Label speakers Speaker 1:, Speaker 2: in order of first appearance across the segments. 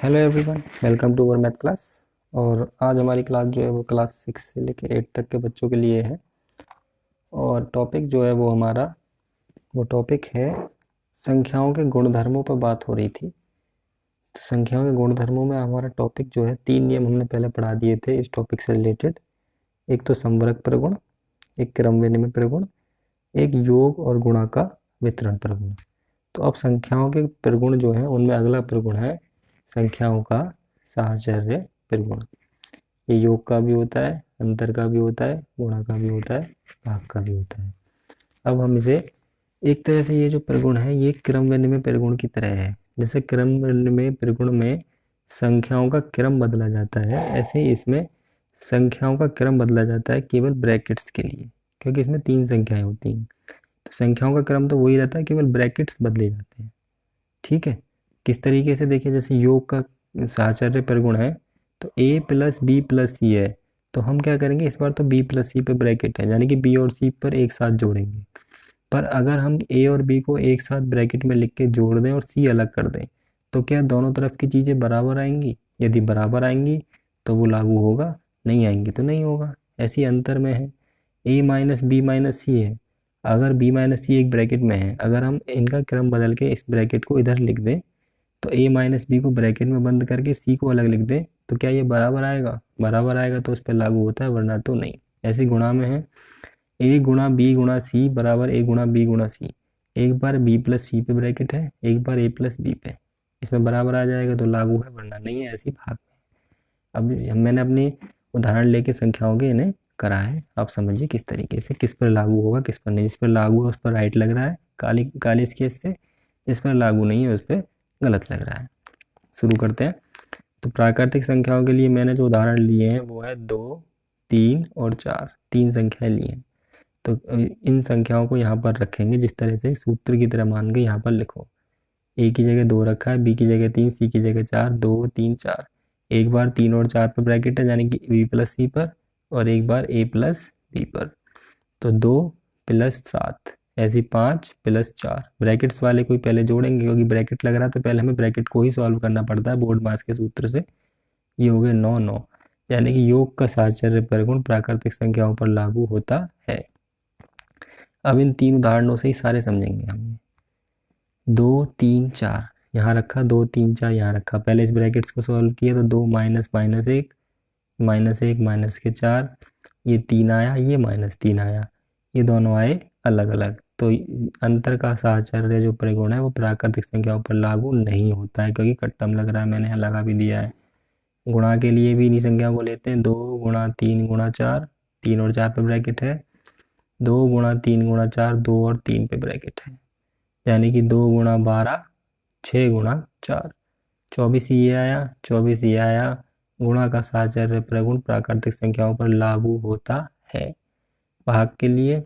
Speaker 1: Hello everyone, welcome to our math class. और आज हमारी क्लास जो है वो क्लास 6 से लेकर 8 तक के बच्चों के लिए है। और टॉपिक जो है वो टॉपिक है संख्याओं के गुणधर्मों पर बात हो रही थी। तो संख्याओं के गुणधर्मों में हमारा टॉपिक जो है 3 नियम हमने पहले पढ़ा दिए थे इस टॉपिक से रिलेटेड। एक तो संवर्ग प्रगुण, एक क्रम विनिमय प्रगुण, एक योग और गुणा का वितरण प्रगुण। तो अब संख्याओं के प्रगुण जो है उनमें अगला प्रगुण है संख्याओं का साहचर्य प्रगुण। ये योग का भी होता है, अंतर का भी होता है, गुणा का भी होता है, भाग का भी होता है। अब हम इसे एक तरह से ये जो प्रगुण है ये क्रम विनिमय प्रगुण की तरह है। जैसे क्रम विनिमय प्रगुण में संख्याओं का क्रम बदला जाता है, ऐसे ही इसमें संख्याओं का क्रम बदला जाता है केवल ब्रैकेट्स के लिए, क्योंकि इसमें 3 संख्याएं होती हैं। तो संख्याओं का क्रम तो वही रहता है, केवल ब्रैकेट्स बदले जाते हैं। ठीक है, किस तरीके से देखिए, जैसे योग का साहचर्य प्रगुण है तो a प्लस बी प्लस सी है, तो हम क्या करेंगे इस बार तो b प्लस सी पे ब्रैकेट है, यानी कि b और c पर एक साथ जोड़ेंगे। पर अगर हम a और b को एक साथ ब्रैकेट में लिख के जोड़ दें और c अलग कर दें तो क्या दोनों तरफ की चीज़ें बराबर आएंगी? यदि बराबर आएंगी तो वो लागू होगा, नहीं आएंगी तो नहीं होगा। ऐसी अंतर में है a माइनस बी माइनस सी है, अगर b माइनस सी एक ब्रैकेट में है, अगर हम इनका क्रम बदल के इस ब्रैकेट को इधर लिख दें तो a माइनस बी को ब्रैकेट में बंद करके c को अलग लिख दें तो क्या ये बराबर आएगा? बराबर आएगा तो उस पर लागू होता है, वरना तो नहीं। ऐसे गुणा में है a गुणा बी गुणा सी बराबर a गुणा बी गुणा सी। एक बार b प्लस सी पे ब्रैकेट है, एक बार a प्लस बी पे, इसमें बराबर आ जाएगा तो लागू है, वरना नहीं है। ऐसी भाग में अब मैंने अपनी उदाहरण लेके संख्याओं के इन्हें करा है, आप समझिए किस तरीके से किस पर लागू होगा किस पर नहीं। जिस पर लागू है उस पर राइट लग रहा है काली स्केच से, जिस पर लागू नहीं है उस पर गलत लग रहा है। शुरू करते हैं। तो प्राकृतिक संख्याओं के लिए मैंने जो उदाहरण लिए हैं वो है 2, 3 और 4, 3 संख्याएं ली हैं। तो इन संख्याओं को यहाँ पर रखेंगे जिस तरह से सूत्र की तरह मान के यहाँ पर लिखो। a की जगह 2 रखा है, b की जगह 3, c की जगह 4, 2 3 4। एक बार 3 और 4 पर ब्रैकेट है, यानी कि b प्लस सी पर, और एक बार a प्लस बी पर। तो 2 प्लस 7, ऐसी 5 प्लस 4। ब्रैकेट्स वाले कोई पहले जोड़ेंगे क्योंकि ब्रैकेट लग रहा है तो पहले हमें ब्रैकेट को ही सॉल्व करना पड़ता है बोर्ड मास के सूत्र से। ये हो गए 9 9, यानी कि योग का साहचर्य प्रगुण प्राकृतिक संख्याओं पर लागू होता है। अब इन 3 उदाहरणों से ही सारे समझेंगे हम। 2 3 4 यहाँ रखा, 2 3 4 यहाँ रखा, पहले इस ब्रैकेट्स को सॉल्व किया तो 2 माइनस माइनस 1 माइनस 1 माइनस के 4, ये 3 आया, ये माइनस 3 आया, ये दोनों आए अलग अलग। तो अंतर का साहचर्य जो प्रगुण है वो प्राकृतिक संख्याओं पर लागू नहीं होता है, क्योंकि कट्टम लग रहा है, मैंने यहाँ लगा भी दिया है। गुणा के लिए भी इन्हीं संख्याओं को लेते हैं, 2 गुणा 3 गुणा 4, 3 और 4 पे ब्रैकेट है, 2 गुणा 3 गुणा 4, 2 और 3 पे ब्रैकेट है, यानी कि 2 गुणा 12, 6 गुणा 4, 24 ये आया, 24 ये आया। गुणा का साहचर्य प्रगुण प्राकृतिक संख्याओं पर लागू होता है। भाग के लिए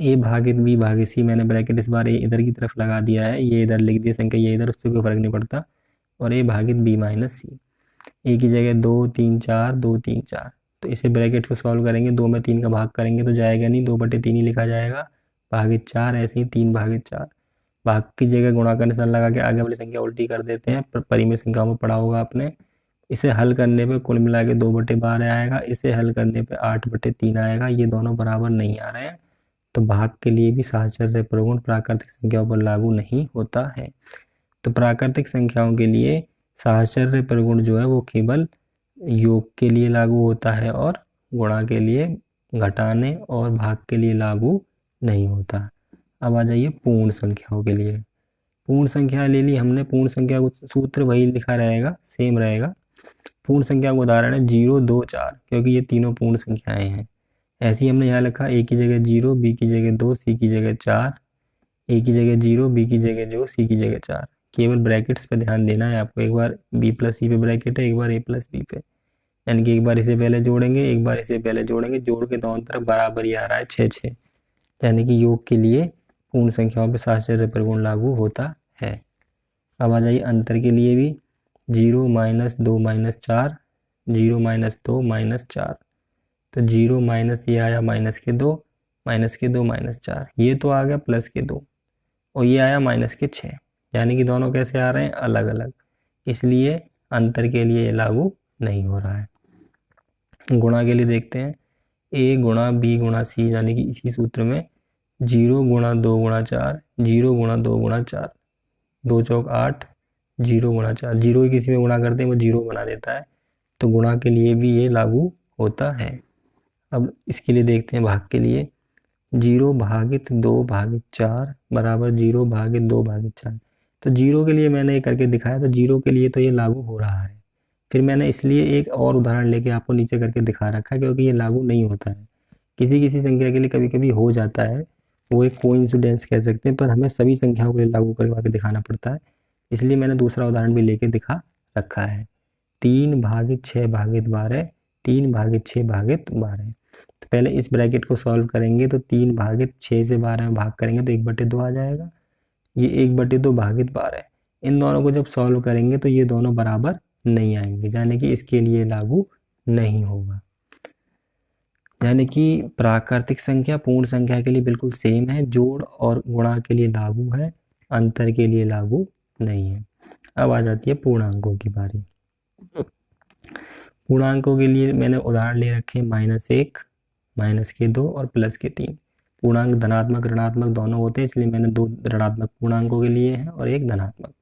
Speaker 1: a भागित b भागित c, मैंने ब्रैकेट इस बार a इधर की तरफ लगा दिया है, ये इधर लिख दिया संख्या, ये इधर, उससे कोई फर्क नहीं पड़ता। और a भागित b माइनस सी, a की जगह 2 3 4, 2 3 4। तो इसे ब्रैकेट को सॉल्व करेंगे, 2 में 3 का भाग करेंगे तो जाएगा नहीं, 2/3 ही लिखा जाएगा, भागित 4, ऐसे ही 3 भागित 4। भाग की जगह गुणा का निशान लगा के आगे वाली संख्या उल्टी कर देते हैं, परिमेय संख्याओं में पढ़ा होगा आपने। इसे हल करने पे कुल मिला के 2/12 आएगा, इसे हल करने पे 8/3 आएगा, ये दोनों बराबर नहीं आ रहे हैं, तो भाग के लिए भी साहचर्य प्रगुण प्राकृतिक संख्याओं पर लागू नहीं होता है। तो प्राकृतिक संख्याओं के लिए साहचर्य प्रगुण जो है वो केवल योग के लिए लागू होता है और गुणा के लिए, घटाने और भाग के लिए लागू नहीं होता। अब आ जाइए पूर्ण संख्याओं के लिए। पूर्ण संख्या ले ली हमने, पूर्ण संख्या को सूत्र वही लिखा रहेगा, सेम रहेगा। पूर्ण संख्या का उदाहरण है 0 2 4, क्योंकि ये तीनों पूर्ण संख्याएं हैं। ऐसे ही हमने यहाँ लिखा a की जगह 0, b की जगह 2, c की जगह 4, a की जगह 0, b की जगह 2, c की जगह 4। केवल ब्रैकेट्स पे ध्यान देना है आपको, एक बार b प्लस सी पे ब्रैकेट है, एक बार a प्लस बी पे, यानी कि एक बार इसे पहले जोड़ेंगे एक बार इसे पहले जोड़ेंगे, जोड़ के दोनों तरफ बराबर ही आ रहा है 6 6, यानी कि योग के लिए पूर्ण संख्याओं पर साहचर्य प्रगुण लागू होता है। अब आ जाइए अंतर के लिए भी, 0 माइनस 2 माइनस 4, 0 माइनस 2 माइनस 4। तो 0 माइनस ये आया माइनस के 2, माइनस के 2 माइनस 4, ये तो आ गया प्लस के 2, और ये आया माइनस के 6, यानी कि दोनों कैसे आ रहे हैं? अलग अलग। इसलिए अंतर के लिए ये लागू नहीं हो रहा है। गुणा के लिए देखते हैं, a गुणा b गुणा c, यानी कि इसी सूत्र में 0 गुणा 2 गुणा 4, 0 गुणा 2 गुणा 4, 2 चौक 8, 0 गुणा 4, 0 किसी में गुणा करते हैं वो 0 बना देता है, तो गुणा के लिए भी ये लागू होता है। अब इसके लिए देखते हैं भाग के लिए, 0 भागित 2 भागित 4 बराबर 0 भागित 2 भागित 4। तो 0 के लिए मैंने ये करके दिखाया, तो 0 के लिए तो ये लागू हो रहा है। फिर मैंने इसलिए एक और उदाहरण लेके आपको नीचे करके दिखा रखा है, क्योंकि ये लागू नहीं होता है। किसी किसी संख्या के लिए कभी कभी हो जाता है, वो एक कोइंसिडेंस कह सकते हैं, पर हमें सभी संख्याओं के लिए लागू करवा के दिखाना पड़ता है, इसलिए मैंने दूसरा उदाहरण भी लेके दिखा रखा है। 3 भागित 6 भागित 12, 3 भागित 6 भागित 12। तो पहले इस ब्रैकेट को सॉल्व करेंगे, तो 3 भागित 6 से 12 में भाग करेंगे तो 1/2 आ जाएगा। ये 1/2 भागित 12, इन दोनों को जब सॉल्व करेंगे तो ये दोनों बराबर नहीं आएंगे, यानी कि इसके लिए लागू नहीं होगा। यानी कि प्राकृतिक संख्या पूर्ण संख्या के लिए बिल्कुल सेम है, जोड़ और गुणा के लिए लागू है, अंतर के लिए लागू नहीं है। अब आ जाती है पूर्णांकों की बारी। पूर्णांकों के लिए मैंने उदाहरण ले रखे -1, -2 और +3। पूर्णांक धनात्मक ऋणात्मक दोनों होते हैं, इसलिए मैंने 2 ऋणात्मक पूर्णांकों के लिए हैं और 1 धनात्मक।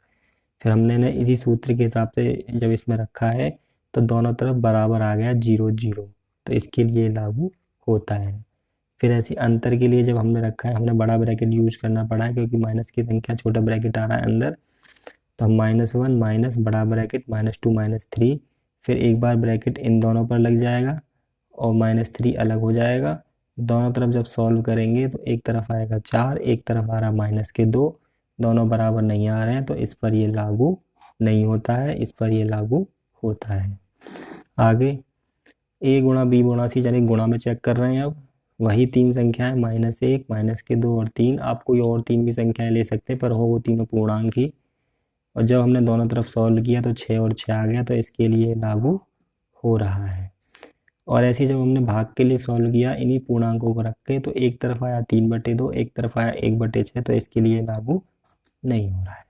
Speaker 1: फिर हमने इसी सूत्र के हिसाब से जब इसमें रखा है तो दोनों तरफ बराबर आ गया 0 0, तो इसके लिए लागू होता है। फिर ऐसी अंतर के लिए जब हमने रखा है, हमने बड़ा ब्रैकेट यूज करना पड़ा है क्योंकि माइनस की संख्या छोटा ब्रैकेट आ रहा है अंदर, तो हम -1 माइनस बड़ा ब्रैकेट -2 -3, फिर एक बार ब्रैकेट इन दोनों पर लग जाएगा और -3 अलग हो जाएगा। दोनों तरफ जब सॉल्व करेंगे तो एक तरफ आएगा 4, एक तरफ आ रहा -2, दोनों बराबर नहीं आ रहे हैं, तो इस पर ये लागू नहीं होता है, इस पर ये लागू होता है। आगे a गुणा b गुणा c, यानी गुणा में चेक कर रहे हैं। अब वही 3 संख्याएं -1 -2 और 3, आप कोई और 3 भी संख्याएं ले सकते हैं, पर हो वो तीनों पूर्णांक ही। और जब हमने दोनों तरफ सॉल्व किया तो 6 और 6 आ गया, तो इसके लिए लागू हो रहा है। और ऐसे जब हमने भाग के लिए सॉल्व किया इन्हीं पूर्णांकों को रख के, तो एक तरफ आया 3/2, एक तरफ आया 1/6, तो इसके लिए लागू नहीं हो रहा है।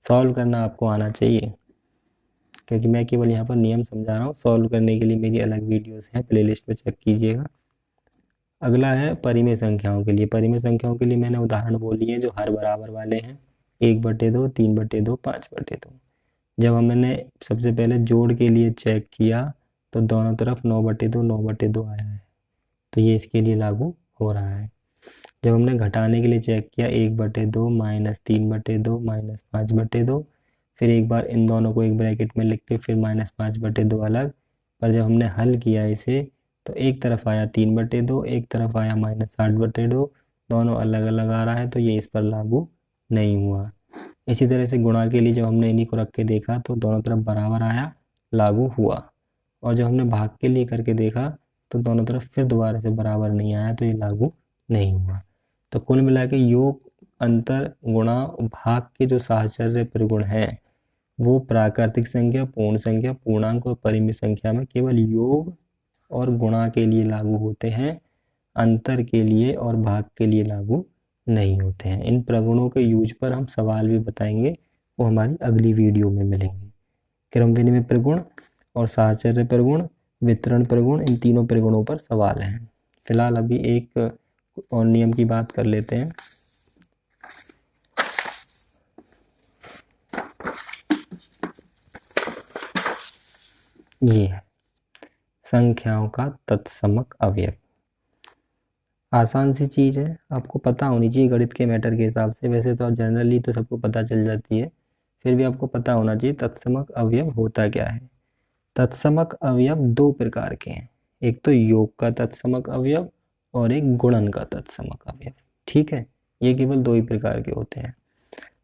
Speaker 1: सॉल्व करना आपको आना चाहिए, क्योंकि मैं केवल यहाँ पर नियम समझा रहा हूँ। सॉल्व करने के लिए मेरी अलग वीडियोस हैं, प्लेलिस्ट में चेक कीजिएगा। अगला है परिमेय संख्याओं के लिए। परिमेय संख्याओं के लिए मैंने उदाहरण बोली है जो हर बराबर वाले हैं, 1/2, 3/2, 5/2। जब हमने सबसे पहले जोड़ के लिए चेक किया तो दोनों तरफ 9/2 9/2 आया है, तो ये इसके लिए लागू हो रहा है। जब हमने घटाने के लिए चेक किया 1/2 -3/2 -5/2, फिर एक बार इन दोनों को एक ब्रैकेट में लिख के फिर -5/2 अलग, पर जब हमने हल किया इसे तो एक तरफ आया 3/2, एक तरफ आया -8/2, दोनों अलग अलग आ रहा है, तो ये इस पर लागू नहीं हुआ। इसी तरह से गुणा के लिए जब हमने इन्हीं को रख के देखा तो दोनों तरफ बराबर आया, लागू हुआ। और जब हमने भाग के लिए करके देखा तो दोनों तरफ फिर दोबारा से बराबर नहीं आया, तो ये लागू नहीं हुआ। तो कुल मिला के योग, अंतर, गुणा, भाग के जो साहचर्य परिगुण हैं वो प्राकृतिक संख्या, पूर्ण संख्या, पूर्णांक और परिमेय संख्या में केवल योग और गुणा के लिए लागू होते हैं, अंतर के लिए और भाग के लिए लागू नहीं होते हैं। इन प्रगुणों के यूज पर हम सवाल भी बताएंगे, वो हमारी अगली वीडियो में मिलेंगे। क्रम विनिमय प्रगुण और साहचर्य प्रगुण, वितरण प्रगुण, इन तीनों प्रगुणों पर सवाल हैं। फिलहाल अभी एक और नियम की बात कर लेते हैं। ये है संख्याओं का तत्समक अवयव। आसान सी चीज़ है, आपको पता होनी चाहिए गणित के मैटर के हिसाब से। वैसे तो जनरली तो सबको पता चल जाती है, फिर भी आपको पता होना चाहिए तत्समक अवयव होता क्या है। तत्समक अवयव 2 प्रकार के हैं, एक तो योग का तत्समक अवयव और एक गुणन का तत्समक अवयव। ठीक है, ये केवल 2 ही प्रकार के होते हैं।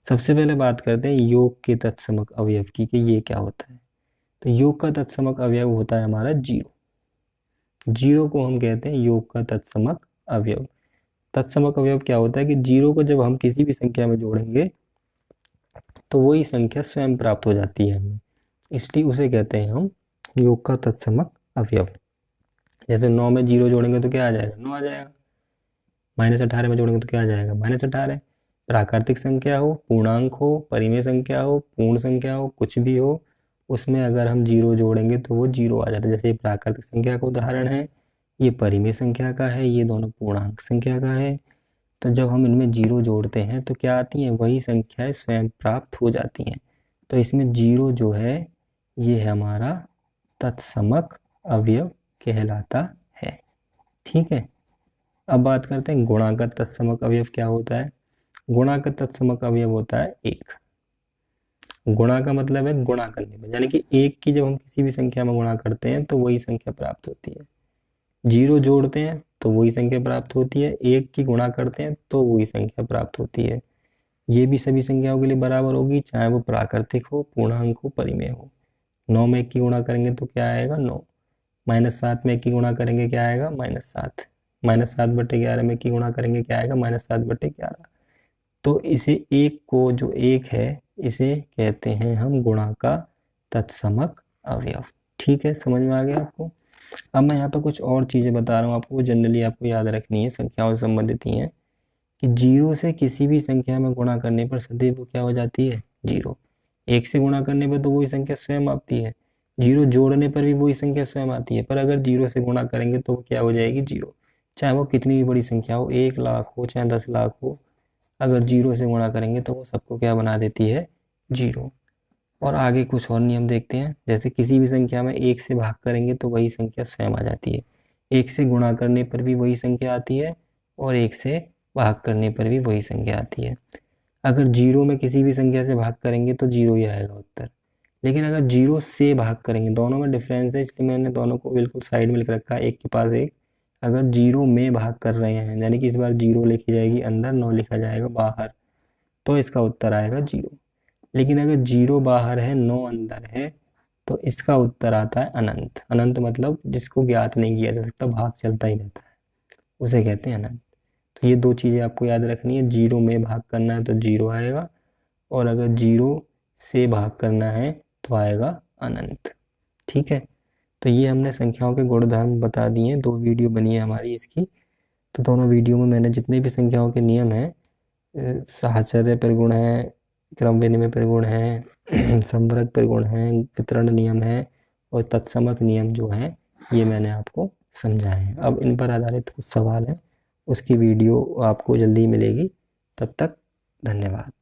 Speaker 1: सबसे पहले बात करते हैं योग के तत्समक अवयव की, कि ये क्या होता है। तो योग का तत्समक अवयव होता है हमारा 0। 0 को हम कहते हैं योग का तत्समक अवयव। तत्समक अवयव क्या होता है कि 0 को जब हम किसी भी संख्या में जोड़ेंगे तो वही संख्या स्वयं प्राप्त हो जाती है हमें, इसलिए उसे कहते हैं हम योग का तत्समक अवयव। जैसे 9 में 0 जोड़ेंगे तो क्या आ जाएगा, 9 आ जाएगा। -18 में जोड़ेंगे तो क्या आ जाएगा, -18। प्राकृतिक संख्या हो, पूर्णांक हो, परिमेय संख्या हो, पूर्ण संख्या हो, कुछ भी हो, उसमें अगर हम जीरो जोड़ेंगे तो वो जीरो आ जाता है। जैसे ये प्राकृतिक संख्या का उदाहरण है, ये परिमेय संख्या का है, ये दोनों पूर्णांक संख्या का है। तो जब हम इनमें जीरो जोड़ते हैं तो क्या आती हैं, वही संख्याएं स्वयं प्राप्त हो जाती हैं। तो इसमें जीरो जो है ये है हमारा तत्समक अवयव कहलाता है। ठीक है, अब बात करते हैं गुणा का तत्समक अवयव क्या होता है। गुणा का तत्समक अवयव होता है एक। गुणा का मतलब है गुणा करने में, यानी कि एक की जब हम किसी भी संख्या में गुणा करते हैं तो वही संख्या प्राप्त होती है। जीरो जोड़ते हैं तो वही संख्या प्राप्त होती है, एक की गुणा करते हैं तो वही संख्या प्राप्त होती है। ये भी सभी संख्याओं के लिए बराबर होगी, चाहे वो प्राकृतिक हो, पूर्णांक हो, परिमेय हो। 9 में 1 की गुणा करेंगे तो क्या आएगा 9, -7 में 1 की गुणा करेंगे क्या आएगा -7, -7/11 में 1 की गुणा करेंगे क्या आएगा -7/11। तो इसे एक को जो एक है इसे कहते हैं हम गुणा का तत्समक अवयव। ठीक है, समझ में आ गया आपको। अब मैं यहाँ पर कुछ और चीज़ें बता रहा हूँ आपको, जनरली आपको याद रखनी है, संख्याओं से संबंधित ही है कि जीरो से किसी भी संख्या में गुणा करने पर सदैव वो क्या हो जाती है, जीरो। एक से गुणा करने पर तो वही संख्या स्वयं आती है, जीरो जोड़ने पर भी वही संख्या स्वयं आती है, पर अगर जीरो से गुणा करेंगे तो वो क्या हो जाएगी, जीरो। चाहे वो कितनी भी बड़ी संख्या हो, 1 लाख हो चाहे 10 लाख हो, अगर जीरो से गुणा करेंगे तो वो सबको क्या बना देती है, जीरो। और आगे कुछ और नियम देखते हैं। जैसे किसी भी संख्या में एक से भाग करेंगे तो वही संख्या स्वयं आ जाती है, एक से गुणा करने पर भी वही संख्या आती है, और एक से भाग करने पर भी वही संख्या आती है। अगर जीरो में किसी भी संख्या से भाग करेंगे तो जीरो ही आएगा उत्तर। लेकिन अगर जीरो से भाग करेंगे, दोनों में डिफरेंस है इसलिए मैंने दोनों को बिल्कुल साइड में लिख रखा है, एक के पास एक। अगर जीरो में भाग कर रहे हैं यानी कि इस बार जीरो लिखी जाएगी अंदर, 9 लिखा जाएगा बाहर, तो इसका उत्तर आएगा जीरो। लेकिन अगर जीरो बाहर है 9 अंदर है तो इसका उत्तर आता है अनंत। अनंत मतलब जिसको ज्ञात नहीं किया जा सकता, भाग चलता ही रहता है, उसे कहते हैं अनंत। तो ये दो चीज़ें आपको याद रखनी है, जीरो में भाग करना है तो जीरो आएगा, और अगर जीरो से भाग करना है तो आएगा अनंत। ठीक है, तो ये हमने संख्याओं के गुणधर्म बता दिए हैं, 2 वीडियो बनी है हमारी इसकी। तो दोनों वीडियो में मैंने जितने भी संख्याओं के नियम हैं, साहचर्य प्रगुण है, क्रम विनिमय प्रगुण है, संवर्ग प्रगुण है, वितरण नियम है, और तत्समक नियम जो है ये मैंने आपको समझाए हैं। अब इन पर आधारित कुछ सवाल हैं, उसकी वीडियो आपको जल्दी मिलेगी। तब तक धन्यवाद।